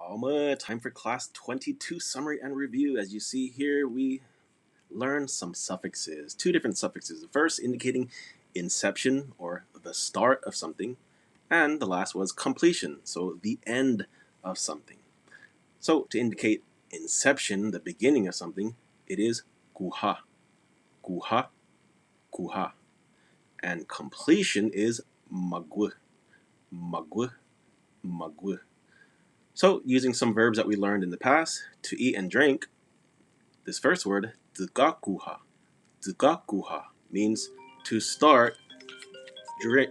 Alma, time for class 22 summary and review. As you see here, we learned some suffixes, two different suffixes. The first indicating inception or the start of something, and the last was completion, so the end of something. So to indicate inception, the beginning of something, it is guha, guha, guha. And completion is magwe, magwe, magwe. So, using some verbs that we learned in the past, to eat and drink, this first word, tsugakuha, tsugakuha, means to start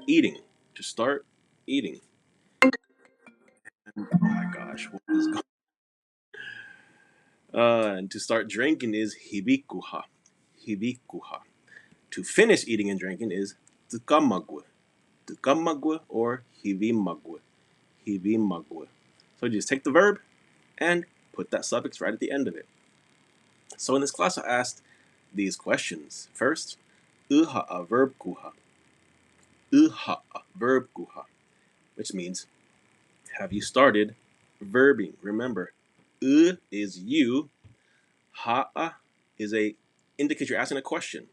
eating, to start eating. Oh my gosh, what is going and to start drinking is hibikuha, hibikuha. To finish eating and drinking is tsukamagwe, tsukamagwe or hibimagwe, hibimagwe. So just take the verb and put that suffix right at the end of it. So in this class, I asked these questions. First, uha a verb kuha. Uha a verb kuha, which means have you started verbing? Remember, is you, ha is a indicate you're asking a question.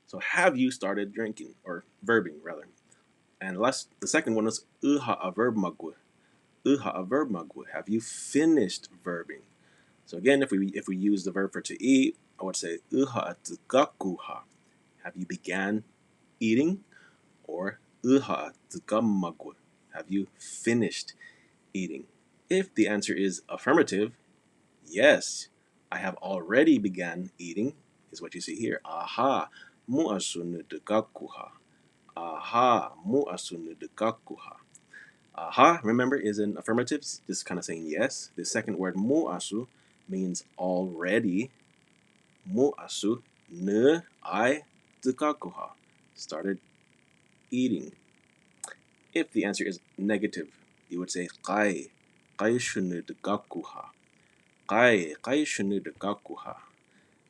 So have you started drinking or verbing rather? And the second one is uha a verb magwe. Uha a verb magwe. Have you finished verbing? So again, if we use the verb for to eat, I would say uha tsugakuha. Have you began eating? Or uha tsugamagwe. Have you finished eating? If the answer is affirmative, yes, I have already began eating, is what you see here. Aha, mu'asunu tsugakuha. Aha, mu'asunu tsugakuha. Aha, remember, is an affirmative, just kind of saying yes. The second word mu'asu means already. Mu'asu, ne, I, tsugakuha. Started eating. If the answer is negative, you would say kai, kai shunu tsugakuha. Kai, kai shunu tsugakuha.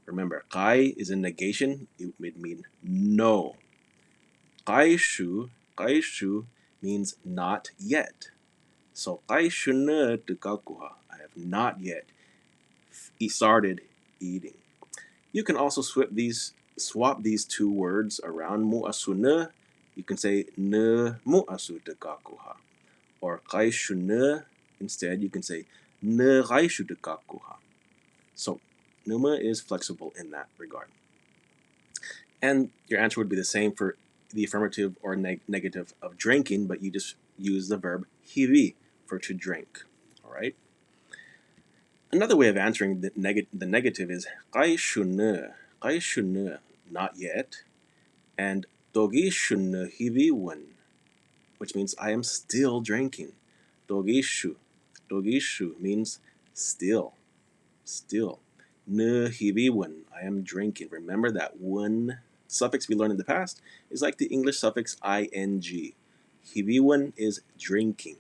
Remember, kai is a negation. It would mean no. Kaishu means not yet. So kai shunu tsugakuha. I have not yet started eating. You can also swap these two words around. Mu'asu ne, you can say ne mu'asu tsugakuha. Or kaishu ne, instead you can say ne kaishu tsugakuha. So Numa is flexible in that regard. And your answer would be the same for the affirmative or negative of drinking, but you just use the verb hivi for to drink. All right. Another way of answering the negative is kaishu ne, not yet, and dogishu ne hivi wen, which means I am still drinking. Dogishu means still. Ne hivi wen, I am drinking. Remember that one suffix we learned in the past is like the English suffix ing. Hivi wen is drinking.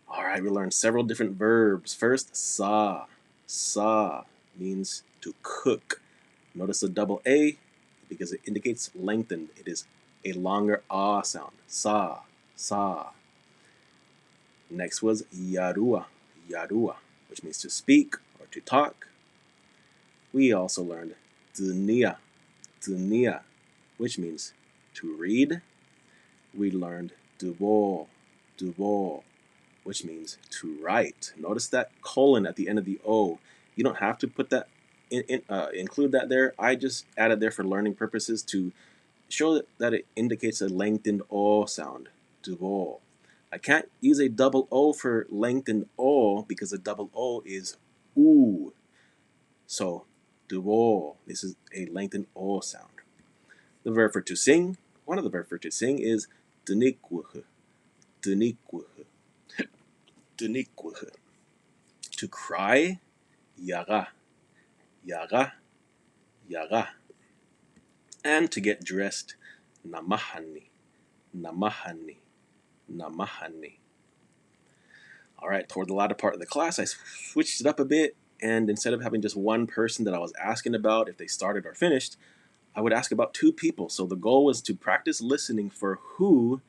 All right, we learned several different verbs. First, sa. Sa means to cook. Notice the double A because it indicates lengthened. It is a longer ah sound. Sa, sa. Next was yarua, which means to speak or to talk. We also learned dunia, which means to read. We learned dubo, which means to write. Notice that colon at the end of the O. You don't have to put that include that there. I just added there for learning purposes to show that it indicates a lengthened O sound. Dubo. I can't use a double O for lengthened O because a double O is oo. So dubo. This is a lengthened O sound. The verb for to sing. One of the verbs for to sing is dunikwuh. To cry, yaga. And to get dressed, namahani. All right, toward the latter part of the class, I switched it up a bit, and instead of having just one person that I was asking about if they started or finished, I would ask about two people. So the goal was to practice listening for who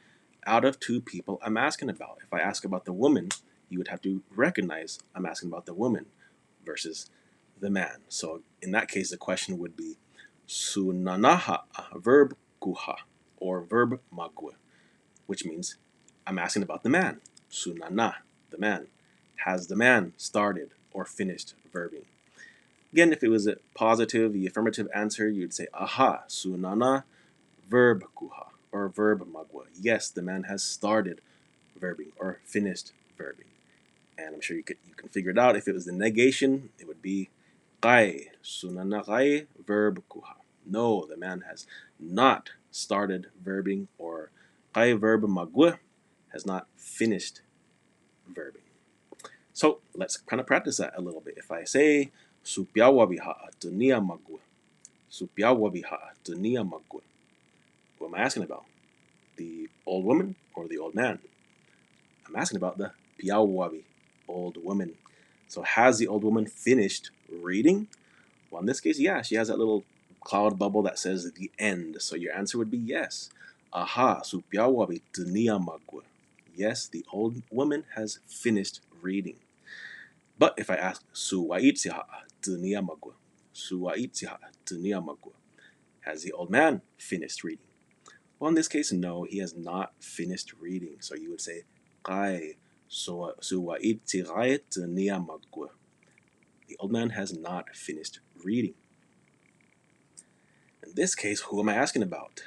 out of two people I'm asking about. If I ask about the woman, you would have to recognize I'm asking about the woman versus the man. So in that case, the question would be sunanaha, verb kuha, or verb magwe, which means I'm asking about the man. Sunana, the man. Has the man started or finished verbing? Again, if it was a positive, the affirmative answer, you'd say aha, sunana, verb kuha, or verb magwa. Yes, the man has started verbing or finished verbing. And I'm sure you can figure it out. If it was the negation, it would be kai, sunana kai, verb kuha. No, the man has not started verbing, or kai verb magwa has not finished verbing. So let's kind of practice that a little bit. If I say supiawabiha dunia magwa, supiawabiha dunia magwa, what am I asking about? The old woman or the old man? I'm asking about the piawabi, old woman. So has the old woman finished reading? Well, in this case, yeah, she has that little cloud bubble that says the end. So your answer would be yes. Aha, supiawabi dunia magwa. Yes, the old woman has finished reading. But if I ask suwaitziha dunia magwa, suwaitziha dunia magwa, has the old man finished reading? Well, in this case, no, he has not finished reading. So you would say kai suwaitziha dunia magwa. The old man has not finished reading. In this case, who am I asking about?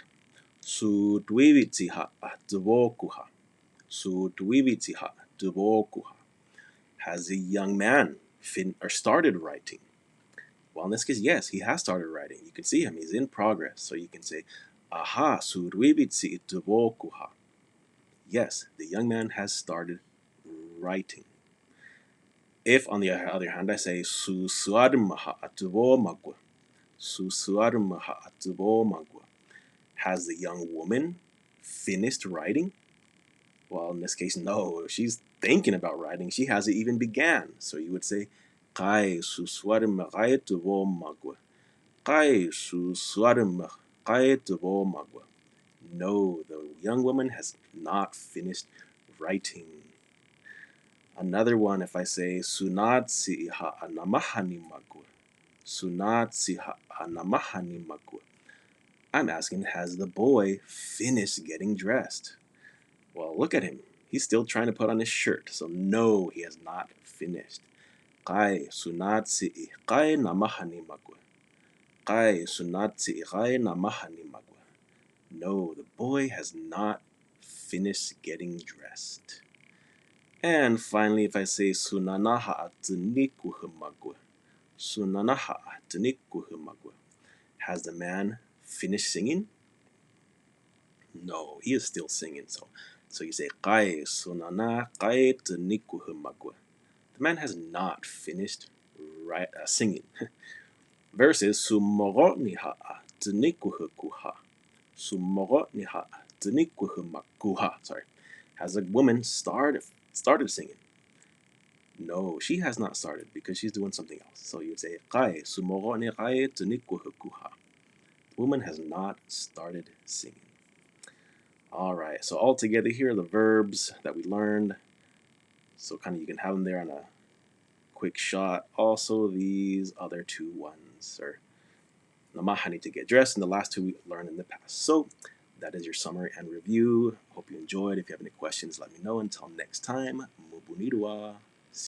Sudwivitziha dvokuha. Sudwivitziha dvokuha. Has the young man started writing? Well, in this case, yes, he has started writing. You can see him; he's in progress. So you can say, "Aha, survivitsi dvokuha." Yes, the young man has started writing. If, on the other hand, I say susuarmaha dvomagwa, susuarmaha dvomagwa, has the young woman finished writing? Well, in this case, no. She's thinking about writing. She hasn't even began. So you would say, "Kai susuarmaha dvomagwa." No, the young woman has not finished writing. Another one, if I say sunat ha anamahani magwa, sunat ha anamahani magwa, I'm asking, has the boy finished getting dressed? Well, look at him. He's still trying to put on his shirt. So no, he has not finished. Kai sunat kai namahani magwa. No, the boy has not finished getting dressed. And finally, if I say sunanaha atunikuhumagwa, sunanaha atunikuhumagwa, has the man finished singing? No, he is still singing. So you say kai sunana kai tunikuhumagwa. The man has not finished singing. Versus sumorotniha tunikuhukuha. Sumorotniha tunikuhumakuha. Sorry. Has a woman started singing? No, she has not started because she's doing something else. So you would say kai sumorotni kai tunikuhukuha. The woman has not started singing. All right. So all together here are the verbs that we learned. So kind of you can have them there on a quick shot. Also these other two ones are namahani to get dressed, and the last two we learned in the past. So that is your summary and review. Hope you enjoyed. If you have any questions, let me know. Until next time, mubunirua.